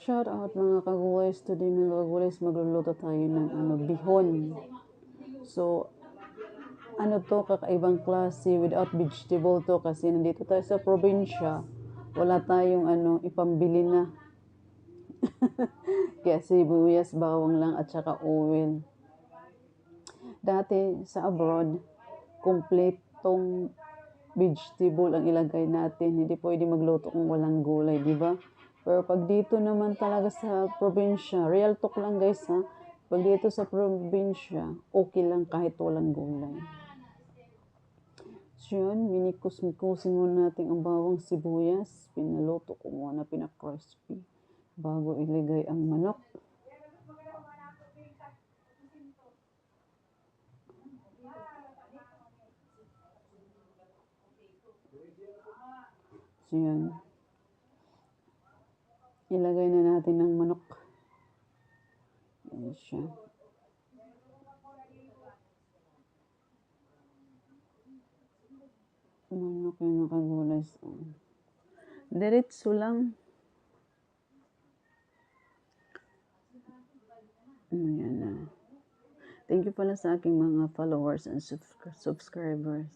Shout out mga kaguys. Today mga kaguys, magluluto tayo ng bihon. So, ano to, kakaibang klase without vegetable to kasi nandito tayo sa probinsya. Wala tayong ipambili na. Kaya sibuyas, bawang lang at saka oil. Dati sa abroad, kompletong vegetable ang ilagay natin. Hindi pwede magluto kung walang gulay, di ba? Pero pag dito naman talaga sa probinsya, real talk lang guys ha, pag dito sa probinsya, okay lang kahit walang gulay. So yun, minikus-mikusin muna natin ang bawang sibuyas. Pinaluto ko muna, pina-crispy bago ilagay ang manok. So yun, ilagay na natin ang manok. Yan siya. Manok yung nakagulay. Diretso lang. Ayan na. Thank you pala sa aking mga followers and subscribers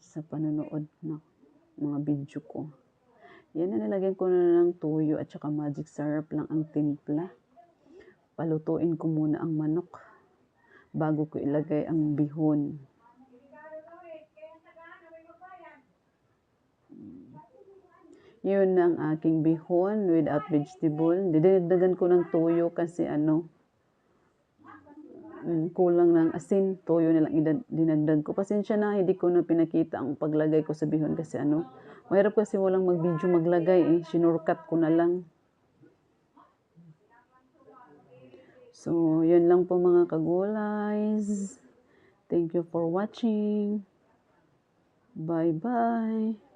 sa panonood ng mga video ko. Yan na, nilagyan ko na ng tuyo at saka magic syrup lang ang timpla. Palutuin ko muna ang manok bago ko ilagay ang bihon. Yun ang aking bihon without vegetable. Dinagdagan ko ng tuyo kasi kulang ng asin. Tuyo na lang dinagdag ko. Pasensya na, hindi ko na pinakita ang paglagay ko sa bihon kasi mahirap kasi walang mag-video maglagay Sinurkat ko na lang. So, yun lang po mga kagulays. Thank you for watching. Bye-bye.